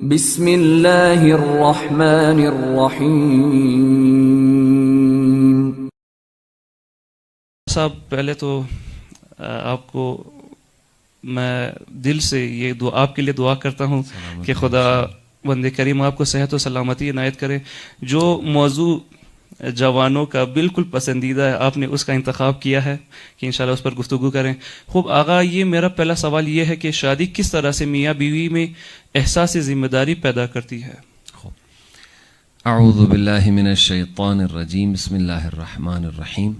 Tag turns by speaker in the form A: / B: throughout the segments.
A: بسم اللہ الرحمن الرحیم۔
B: صاحب پہلے تو آپ کو میں دل سے یہ دعا آپ کے لیے دعا کرتا ہوں کہ خدا بندے کریم آپ کو صحت و سلامتی عنایت کرے۔ جو موضوع جوانوں کا بالکل پسندیدہ ہے آپ نے اس کا انتخاب کیا ہے کہ انشاءاللہ اس پر گفتگو کریں۔ خوب آغا، یہ میرا پہلا سوال یہ ہے کہ شادی کس طرح سے میاں بیوی میں احساس ذمہ داری پیدا کرتی ہے؟
C: اعوذ باللہ من الشیطان الرجیم، بسم اللہ الرحمن الرحیم،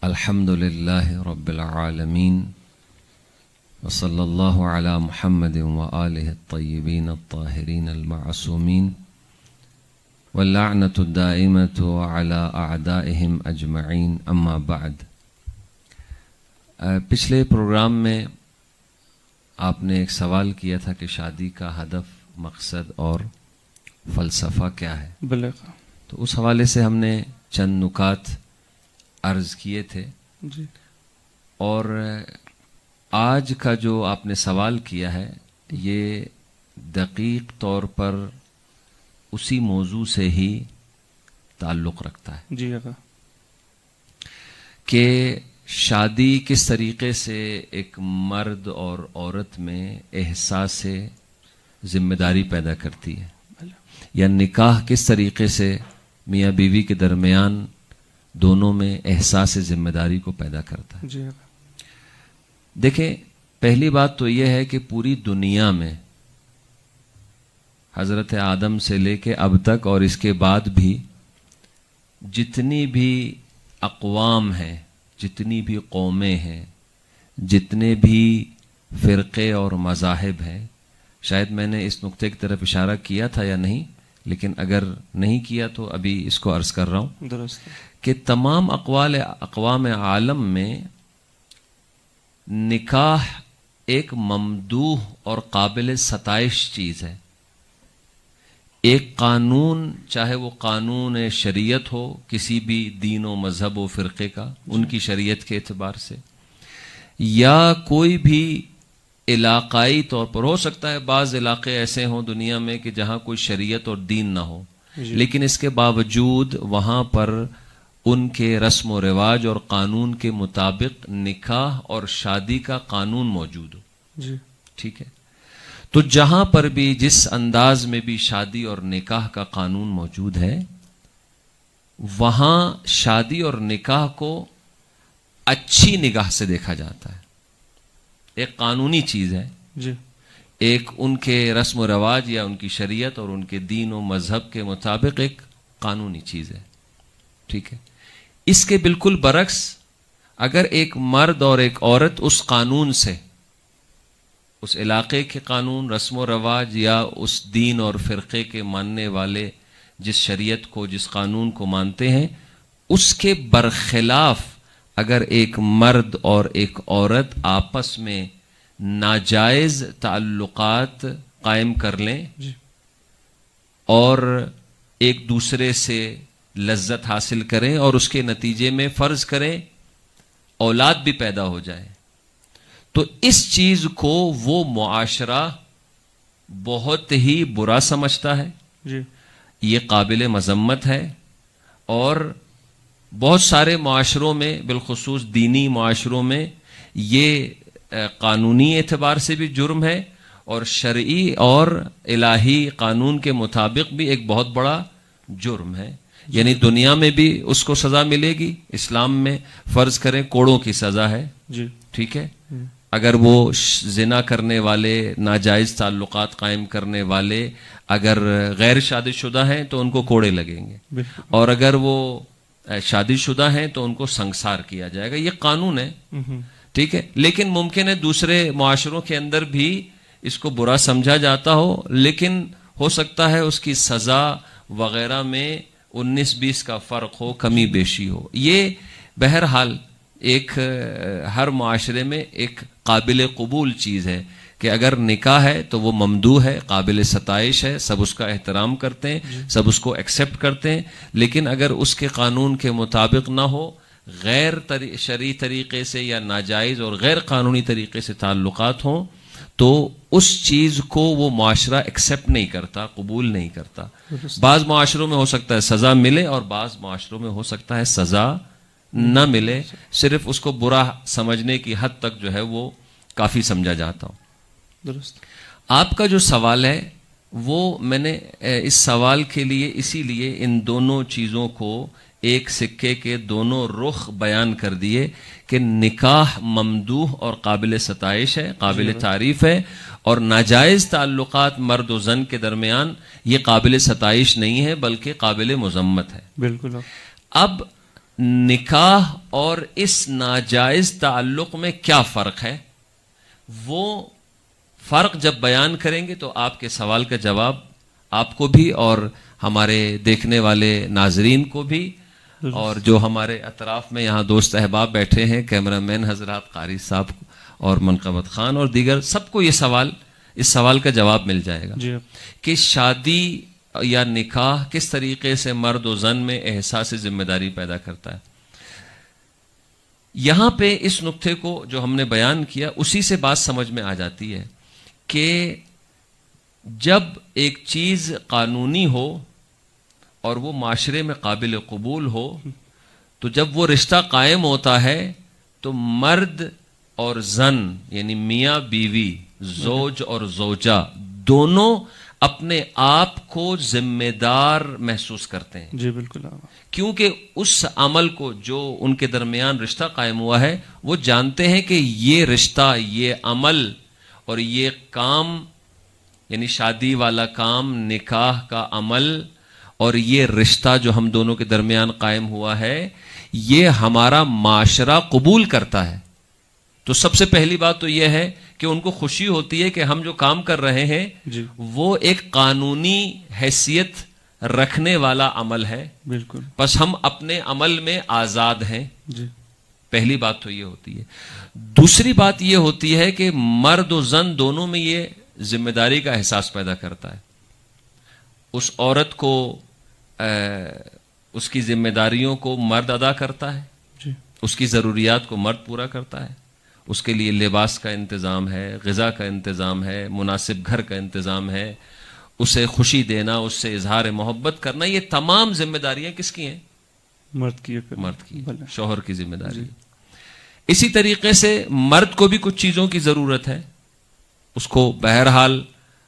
C: الحمد للہ رب العالمین، وصلی اللہ علی محمد وآلہ الطیبین الطاہرین المعصومین، واللعنۃ الدائمۃ علی اعدائہم اجمعین، اما بعد۔ پچھلے پروگرام میں آپ نے ایک سوال کیا تھا کہ شادی کا ہدف، مقصد اور فلسفہ کیا ہے؟
B: بالکل۔
C: تو اس حوالے سے ہم نے چند نکات عرض کیے تھے
B: جی۔
C: اور آج کا جو آپ نے سوال کیا ہے یہ دقیق طور پر اسی موضوع سے ہی تعلق رکھتا ہے
B: جی آقا۔
C: کہ شادی کس طریقے سے ایک مرد اور عورت میں احساس ذمہ داری پیدا کرتی ہے، یا نکاح کس طریقے سے میاں بیوی کے درمیان دونوں میں احساس ذمہ داری کو پیدا کرتا ہے۔
B: جی آقا۔
C: دیکھیں، پہلی بات تو یہ ہے کہ پوری دنیا میں حضرت آدم سے لے کے اب تک اور اس کے بعد بھی جتنی بھی اقوام ہیں، جتنی بھی قومیں ہیں، جتنے بھی فرقے اور مذاہب ہیں، شاید میں نے اس نقطے کی طرف اشارہ کیا تھا یا نہیں، لیکن اگر نہیں کیا تو ابھی اس کو عرض کر رہا ہوں
B: درست
C: کہ تمام اقوام عالم میں نکاح ایک ممدوح اور قابل ستائش چیز ہے۔ ایک قانون، چاہے وہ قانون شریعت ہو کسی بھی دین و مذہب و فرقے کا، ان کی شریعت کے اعتبار سے، یا کوئی بھی علاقائی طور پر، ہو سکتا ہے بعض علاقے ایسے ہوں دنیا میں کہ جہاں کوئی شریعت اور دین نہ ہو، لیکن اس کے باوجود وہاں پر ان کے رسم و رواج اور قانون کے مطابق نکاح اور شادی کا قانون موجود ہو۔
B: جی۔
C: ٹھیک ہے، تو جہاں پر بھی جس انداز میں بھی شادی اور نکاح کا قانون موجود ہے، وہاں شادی اور نکاح کو اچھی نگاہ سے دیکھا جاتا ہے۔ ایک قانونی چیز ہے،
B: جی۔
C: ایک ان کے رسم و رواج یا ان کی شریعت اور ان کے دین و مذہب کے مطابق ایک قانونی چیز ہے۔ ٹھیک ہے، اس کے بالکل برعکس اگر ایک مرد اور ایک عورت اس قانون سے، اس علاقے کے قانون، رسم و رواج یا اس دین اور فرقے کے ماننے والے جس شریعت کو، جس قانون کو مانتے ہیں، اس کے برخلاف اگر ایک مرد اور ایک عورت آپس میں ناجائز تعلقات قائم کر لیں اور ایک دوسرے سے لذت حاصل کریں اور اس کے نتیجے میں فرض کریں اولاد بھی پیدا ہو جائے، تو اس چیز کو وہ معاشرہ بہت ہی برا سمجھتا ہے،
B: جی۔
C: یہ قابل مذمت ہے، اور بہت سارے معاشروں میں، بالخصوص دینی معاشروں میں، یہ قانونی اعتبار سے بھی جرم ہے اور شرعی اور الہی قانون کے مطابق بھی ایک بہت بڑا جرم ہے۔ یعنی دنیا میں بھی اس کو سزا ملے گی، اسلام میں فرض کریں کوڑوں کی سزا ہے،
B: جی۔
C: ٹھیک ہے، اگر وہ زنا کرنے والے، ناجائز تعلقات قائم کرنے والے اگر غیر شادی شدہ ہیں تو ان کو کوڑے لگیں گے، اور اگر وہ شادی شدہ ہیں تو ان کو سنگسار کیا جائے گا، یہ قانون ہے۔ ٹھیک ہے، لیکن ممکن ہے دوسرے معاشروں کے اندر بھی اس کو برا سمجھا جاتا ہو، لیکن ہو سکتا ہے اس کی سزا وغیرہ میں 19-20 کا فرق ہو، کمی بیشی ہو۔ یہ بہرحال ایک ہر معاشرے میں ایک قابل قبول چیز ہے کہ اگر نکاح ہے تو وہ ممدوح ہے، قابل ستائش ہے، سب اس کا احترام کرتے ہیں، سب اس کو ایکسیپٹ کرتے ہیں، لیکن اگر اس کے قانون کے مطابق نہ ہو، غیر شرعی طریقے سے یا ناجائز اور غیر قانونی طریقے سے تعلقات ہوں، تو اس چیز کو وہ معاشرہ ایکسیپٹ نہیں کرتا, قبول نہیں کرتا. بعض معاشروں میں ہو سکتا ہے سزا ملے اور بعض معاشروں میں ہو سکتا ہے سزا نہ ملے, صرف اس کو برا سمجھنے کی حد تک جو ہے وہ کافی سمجھا جاتا ہو.
B: درست.
C: آپ کا جو سوال ہے وہ میں نے اس سوال کے لیے اسی لیے ان دونوں چیزوں کو ایک سکے کے دونوں رخ بیان کر دیے کہ نکاح ممدوح اور قابل ستائش ہے, قابل تعریف ہے, اور ناجائز تعلقات مرد و زن کے درمیان یہ قابل ستائش نہیں ہے بلکہ قابل مذمت ہے.
B: بالکل.
C: اب نکاح اور اس ناجائز تعلق میں کیا فرق ہے, وہ فرق جب بیان کریں گے تو آپ کے سوال کا جواب آپ کو بھی اور ہمارے دیکھنے والے ناظرین کو بھی, اور جو ہمارے اطراف میں یہاں دوست احباب بیٹھے ہیں, کیمرہ مین حضرات, قاری صاحب اور منقبت خان اور دیگر, سب کو اس سوال کا جواب مل جائے گا
B: جی.
C: کہ شادی یا نکاح کس طریقے سے مرد و زن میں احساس ذمہ داری پیدا کرتا ہے. یہاں پہ اس نقطے کو جو ہم نے بیان کیا اسی سے بات سمجھ میں آ جاتی ہے کہ جب ایک چیز قانونی ہو اور وہ معاشرے میں قابل قبول ہو تو جب وہ رشتہ قائم ہوتا ہے تو مرد اور زن یعنی میاں بیوی, زوج اور زوجہ, دونوں اپنے آپ کو ذمہ دار محسوس کرتے ہیں.
B: جی بالکل.
C: کیونکہ اس عمل کو جو ان کے درمیان رشتہ قائم ہوا ہے وہ جانتے ہیں کہ یہ رشتہ, یہ عمل اور یہ کام یعنی شادی والا کام, نکاح کا عمل اور یہ رشتہ جو ہم دونوں کے درمیان قائم ہوا ہے یہ ہمارا معاشرہ قبول کرتا ہے. تو سب سے پہلی بات تو یہ ہے کہ ان کو خوشی ہوتی ہے کہ ہم جو کام کر رہے ہیں
B: جی.
C: وہ ایک قانونی حیثیت رکھنے عمل عمل ہے.
B: بالکل.
C: بس ہم اپنے عمل میں آزاد ہیں.
B: جی.
C: پہلی بات تو یہ ہوتی ہے. دوسری بات یہ ہوتی ہے کہ مرد و زن دونوں میں یہ ذمہ داری کا احساس پیدا کرتا ہے. اس عورت کو اس کی ذمہ داریوں کو مرد ادا کرتا ہے.
B: جی.
C: اس کی ضروریات کو مرد پورا کرتا ہے. اس کے لیے لباس کا انتظام ہے, غذا کا انتظام ہے, مناسب گھر کا انتظام ہے, اسے خوشی دینا, اس سے اظہار محبت کرنا, یہ تمام ذمہ داریاں کس کی ہیں؟
B: مرد کی.
C: مرد کی, شوہر کی ذمہ داری. اسی طریقے سے مرد کو بھی کچھ چیزوں کی ضرورت ہے. اس کو بہرحال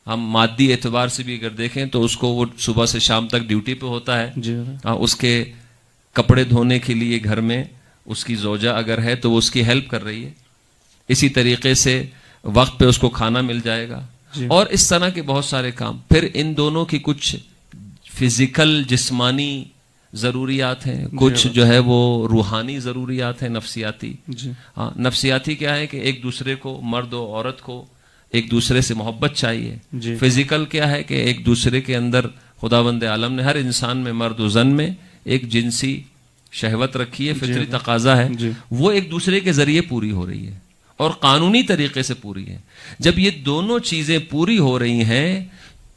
C: ہم مادی اعتبار سے بھی اگر دیکھیں تو اس کو وہ صبح سے شام تک ڈیوٹی پہ ہوتا ہے. اس کے کپڑے دھونے کے لیے گھر میں اس کی زوجہ اگر ہے تو وہ اس کی ہیلپ کر رہی ہے. اسی طریقے سے وقت پہ اس کو کھانا مل جائے گا اور اس طرح کے بہت سارے کام. پھر ان دونوں کی کچھ فزیکل جسمانی ضروریات ہیں, کچھ جو ہے وہ روحانی ضروریات ہیں, نفسیاتی. ہاں, نفسیاتی کیا ہے کہ ایک دوسرے کو, مرد و عورت کو ایک دوسرے سے محبت چاہیے. فزیکل کیا ہے کہ ایک دوسرے کے اندر خداوند عالم نے ہر انسان میں, مرد و زن میں ایک جنسی شہوت رکھی ہے, فطری تقاضا ہے, وہ ایک دوسرے کے ذریعے پوری ہو رہی ہے اور قانونی طریقے سے پوری ہے. جب یہ دونوں چیزیں پوری ہو رہی ہیں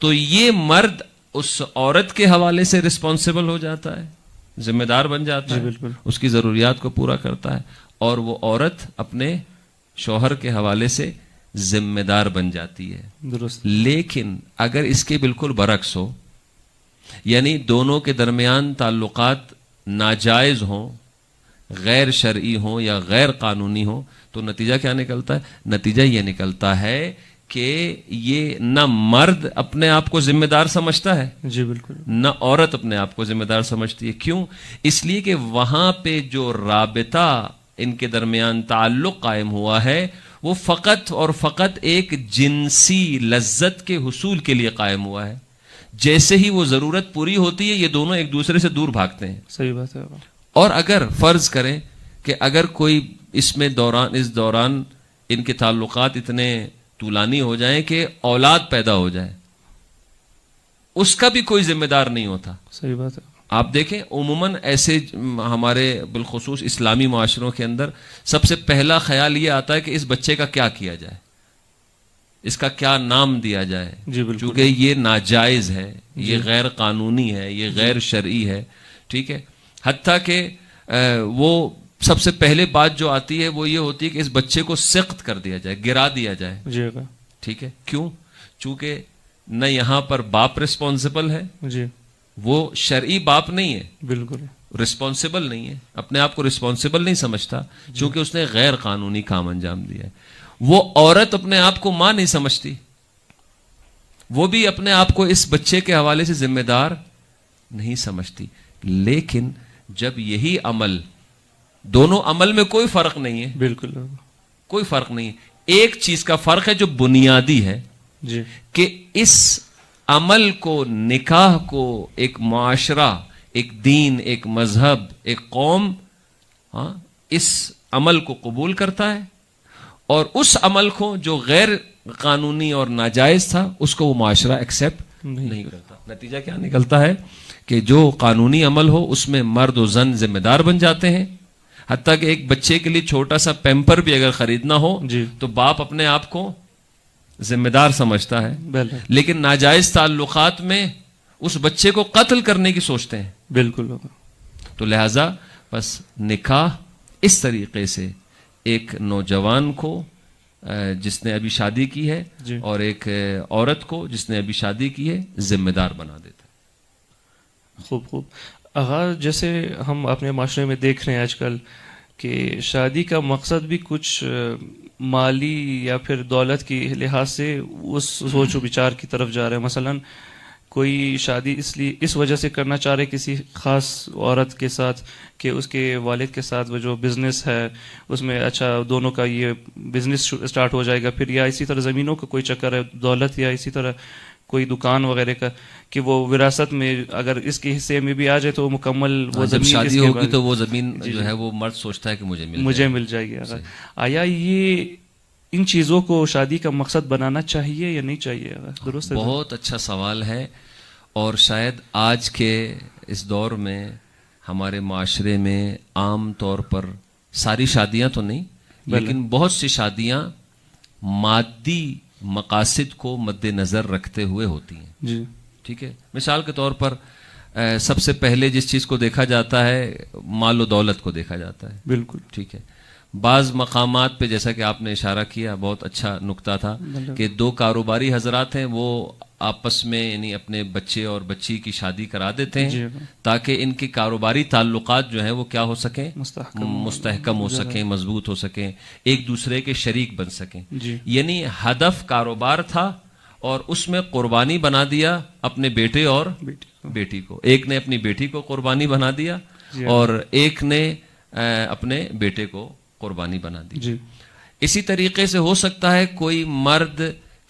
C: تو یہ مرد اس عورت کے حوالے سے رسپانسبل ہو جاتا ہے, ذمہ دار بن جاتا ہے, اس کی ضروریات کو پورا کرتا ہے, اور وہ عورت اپنے شوہر کے حوالے سے ذمہ دار بن جاتی ہے.
B: درست.
C: لیکن اگر اس کے بالکل برعکس ہو, یعنی دونوں کے درمیان تعلقات ناجائز ہوں, غیر شرعی ہوں یا غیر قانونی ہوں, تو نتیجہ کیا نکلتا ہے؟ نتیجہ یہ نکلتا ہے کہ یہ نہ مرد اپنے آپ کو ذمہ دار سمجھتا ہے,
B: جی بالکل,
C: نہ عورت اپنے آپ کو ذمہ دار سمجھتی ہے. کیوں؟ اس لیے کہ وہاں پہ جو رابطہ ان کے درمیان تعلق قائم ہوا ہے وہ فقط اور فقط ایک جنسی لذت کے حصول کے لیے قائم ہوا ہے. جیسے ہی وہ ضرورت پوری ہوتی ہے یہ دونوں ایک دوسرے سے دور بھاگتے ہیں.
B: صحیح بات ہے.
C: اور اگر فرض کریں کہ اگر کوئی اس دوران ان کے تعلقات اتنے طولانی ہو جائیں کہ اولاد پیدا ہو جائے, اس کا بھی کوئی ذمہ دار نہیں ہوتا.
B: صحیح بات ہے.
C: آپ دیکھیں عموماً ایسے ہمارے بالخصوص اسلامی معاشروں کے اندر سب سے پہلا خیال یہ آتا ہے کہ اس بچے کا کیا کیا جائے, اس کا کیا نام دیا جائے, چونکہ یہ ناجائز ہے, یہ غیر قانونی ہے, یہ غیر شرعی ہے. ٹھیک ہے, حتیٰ کہ وہ سب سے پہلے بات جو آتی ہے وہ یہ ہوتی ہے کہ اس بچے کو سخت کر دیا جائے, گرا دیا جائے. ٹھیک ہے. کیوں؟ چونکہ نہ یہاں پر باپ رسپانسبل ہے,
B: جی
C: وہ شرعی باپ نہیں ہے,
B: بالکل
C: رسپانسبل نہیں ہے, اپنے آپ کو رسپانسبل نہیں سمجھتا چونکہ اس نے غیر قانونی کام انجام دیا ہے. وہ عورت اپنے آپ کو ماں نہیں سمجھتی, وہ بھی اپنے آپ کو اس بچے کے حوالے سے ذمہ دار نہیں سمجھتی. لیکن جب یہی عمل, دونوں عمل میں کوئی فرق نہیں ہے,
B: بالکل
C: کوئی فرق نہیں ہے, ایک چیز کا فرق ہے جو بنیادی ہے
B: جی
C: کہ اس عمل کو, نکاح کو ایک معاشرہ, ایک دین, ایک مذہب, ایک قوم اس عمل کو قبول کرتا ہے, اور اس عمل کو جو غیر قانونی اور ناجائز تھا اس کو وہ معاشرہ ایکسیپٹ نہیں کرتا. نتیجہ کیا نکلتا ہے کہ جو قانونی عمل ہو اس میں مرد و زن ذمہ دار بن جاتے ہیں. حتیٰ کہ ایک بچے کے لیے چھوٹا سا پیمپر بھی اگر خریدنا ہو
B: جی
C: تو باپ اپنے آپ کو ذمہ دار سمجھتا ہے, لیکن ناجائز تعلقات میں اس بچے کو قتل کرنے کی سوچتے ہیں.
B: بالکل.
C: تو لہذا بس نکاح اس طریقے سے ایک نوجوان کو جس نے ابھی شادی کی ہے
B: جی
C: اور ایک عورت کو جس نے ابھی شادی کی ہے ذمہ دار بنا دیتا ہے.
B: خوب خوب. آغاز جیسے ہم اپنے معاشرے میں دیکھ رہے ہیں آج کل کہ شادی کا مقصد بھی کچھ مالی یا پھر دولت کی لحاظ سے اس سوچ و بچار کی طرف جا رہے ہیں. مثلاً کوئی شادی اس وجہ سے کرنا چاہ رہے کسی خاص عورت کے ساتھ کہ اس کے والد کے ساتھ وہ جو بزنس ہے اس میں اچھا دونوں کا یہ بزنس سٹارٹ ہو جائے گا, پھر یا اسی طرح زمینوں کا کوئی چکر ہے, دولت, یا اسی طرح کوئی دکان وغیرہ کا کہ وہ وراثت میں اگر اس کے حصے میں بھی آ جائے تو وہ مکمل وہ
C: جب
B: زمین
C: شادی ہوگی تو وہ زمین جو ہے وہ مرد سوچتا ہے کہ مجھے
B: مل جائے گی. آیا یہ ان چیزوں کو شادی کا مقصد بنانا چاہیے یا نہیں چاہیے؟ درست ہے.
C: بہت اچھا سوال ہے, اور شاید آج کے اس دور میں ہمارے معاشرے میں عام طور پر ساری شادیاں تو نہیں لیکن بہت سی شادیاں مادی مقاصد کو مد نظر رکھتے ہوئے ہوتی ہیں.
B: جی
C: ٹھیک ہے. مثال کے طور پر سب سے پہلے جس چیز کو دیکھا جاتا ہے مال و دولت کو دیکھا جاتا ہے.
B: بالکل
C: ٹھیک ہے. بعض مقامات پہ جیسا کہ آپ نے اشارہ کیا, بہت اچھا نکتہ تھا کہ دو کاروباری حضرات ہیں, وہ آپس میں یعنی اپنے بچے اور بچی کی شادی کرا دیتے ہیں تاکہ ان کے کاروباری تعلقات جو ہیں وہ کیا ہو سکیں, مستحکم ہو سکیں, مضبوط ہو سکیں, ایک دوسرے کے شریک بن سکیں. یعنی ہدف کاروبار تھا اور اس میں قربانی بنا دیا اپنے بیٹے اور بیٹی کو. ایک نے اپنی بیٹی کو قربانی بنا دیا اور ایک نے اپنے بیٹے کو قربانی بنا دی. اسی طریقے سے ہو سکتا ہے کوئی مرد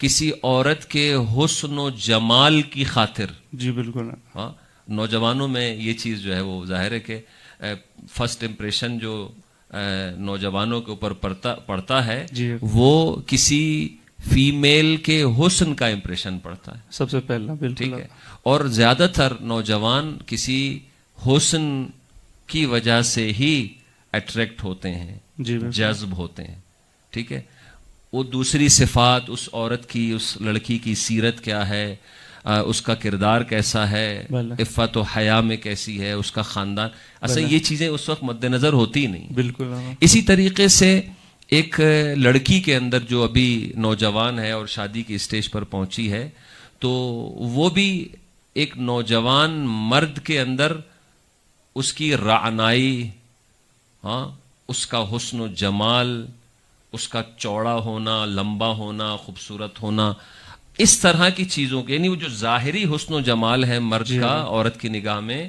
C: کسی عورت کے حسن و جمال کی خاطر,
B: جی بالکل,
C: ہاں نوجوانوں میں یہ چیز جو ہے وہ ظاہر ہے کہ فرسٹ امپریشن جو نوجوانوں کے اوپر پڑتا ہے وہ کسی فیمیل کے حسن کا امپریشن پڑتا ہے
B: سب سے پہلا. بالکل.
C: ٹھیک ہے. اور زیادہ تر نوجوان کسی حسن کی وجہ سے ہی اٹریکٹ ہوتے ہیں, جذب ہوتے ہیں. ٹھیک ہے. وہ دوسری صفات اس عورت کی, اس لڑکی کی سیرت کیا ہے, اس کا کردار کیسا ہے, عفت و حیا میں کیسی ہے, اس کا خاندان, اصل یہ چیزیں اس وقت مد نظر ہوتی نہیں.
B: بالکل.
C: اسی طریقے سے ایک لڑکی کے اندر جو ابھی نوجوان ہے اور شادی کی اسٹیج پر پہنچی ہے تو وہ بھی ایک نوجوان مرد کے اندر اس کی رعنائی, ہاں اس کا حسن و جمال, اس کا چوڑا ہونا, لمبا ہونا, خوبصورت ہونا, اس طرح کی چیزوں کے, یعنی وہ جو ظاہری حسن و جمال ہے مرد کا عورت کی نگاہ میں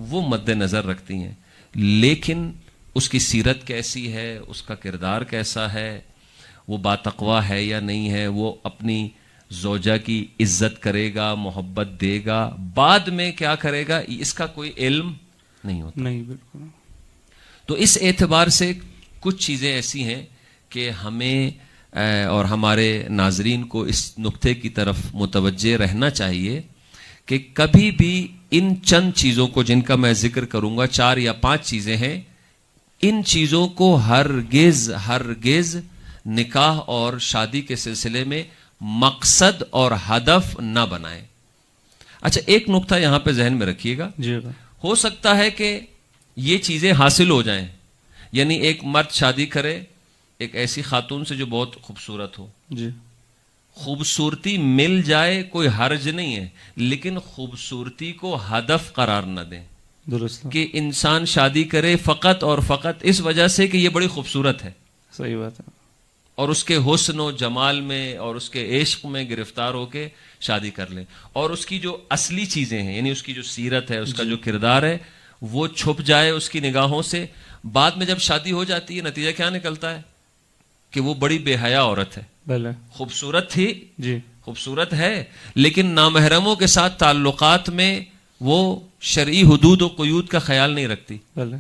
C: وہ مد نظر رکھتی ہیں, لیکن اس کی سیرت کیسی ہے, اس کا کردار کیسا ہے, وہ باتقوا ہے یا نہیں ہے, وہ اپنی زوجہ کی عزت کرے گا, محبت دے گا, بعد میں کیا کرے گا, اس کا کوئی علم نہیں ہوتا.
B: نہیں بالکل.
C: تو اس اعتبار سے کچھ چیزیں ایسی ہیں کہ ہمیں اور ہمارے ناظرین کو اس نقطے کی طرف متوجہ رہنا چاہیے کہ کبھی بھی ان چند چیزوں کو, جن کا میں ذکر کروں گا, 4 یا 5 چیزیں ہیں, ان چیزوں کو ہرگز نکاح اور شادی کے سلسلے میں مقصد اور ہدف نہ بنائیں. اچھا ایک نقطہ یہاں پہ ذہن میں رکھیے گا, ہو سکتا ہے کہ یہ چیزیں حاصل ہو جائیں, یعنی ایک مرد شادی کرے ایک ایسی خاتون سے جو بہت خوبصورت ہو,
B: جی
C: خوبصورتی مل جائے کوئی حرج نہیں ہے، لیکن خوبصورتی کو ہدف قرار نہ دیں
B: درست
C: کہ انسان شادی کرے فقط اور فقط اس وجہ سے کہ یہ بڑی خوبصورت ہے،
B: صحیح بات ہے.
C: اور اس کے حسن و جمال میں اور اس کے عشق میں گرفتار ہو کے شادی کر لیں، اور اس کی جو اصلی چیزیں ہیں یعنی اس کی جو سیرت ہے، اس کا جو کردار ہے، وہ چھپ جائے اس کی نگاہوں سے. بعد میں جب شادی ہو جاتی ہے نتیجہ کیا نکلتا ہے کہ وہ بڑی بے حیا عورت ہے.
B: بلے
C: خوبصورت تھی،
B: جی
C: خوبصورت ہے، لیکن نامحرموں کے ساتھ تعلقات میں وہ شرعی حدود و قیود کا خیال نہیں رکھتی.
B: بلے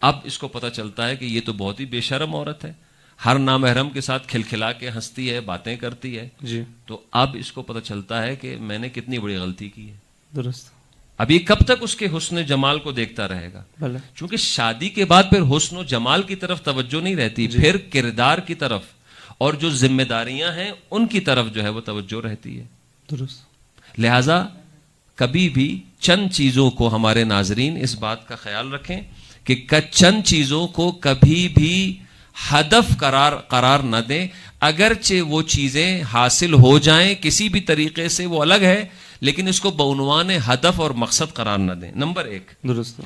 C: اب اس کو پتہ چلتا ہے کہ یہ تو بہت ہی بے شرم عورت ہے، ہر نامحرم کے ساتھ کھلکھلا کے ہنستی ہے، باتیں کرتی ہے.
B: جی
C: تو اب اس کو پتہ چلتا ہے کہ میں نے کتنی بڑی غلطی کی ہے.
B: درست.
C: اب یہ کب تک اس کے حسن جمال کو دیکھتا رہے گا؟
B: بلے
C: چونکہ شادی کے بعد پھر حسن و جمال کی طرف توجہ نہیں رہتی، پھر کردار کی طرف اور جو ذمہ داریاں ہیں ان کی طرف جو ہے وہ توجہ رہتی ہے.
B: درست.
C: لہذا کبھی بھی چند چیزوں کو ہمارے ناظرین اس بات کا خیال رکھیں کہ چند چیزوں کو کبھی بھی ہدف قرار نہ دیں. اگرچہ وہ چیزیں حاصل ہو جائیں کسی بھی طریقے سے وہ الگ ہے، لیکن اس کو بعنوان ہدف اور مقصد قرار نہ دیں. نمبر 1،
B: درست.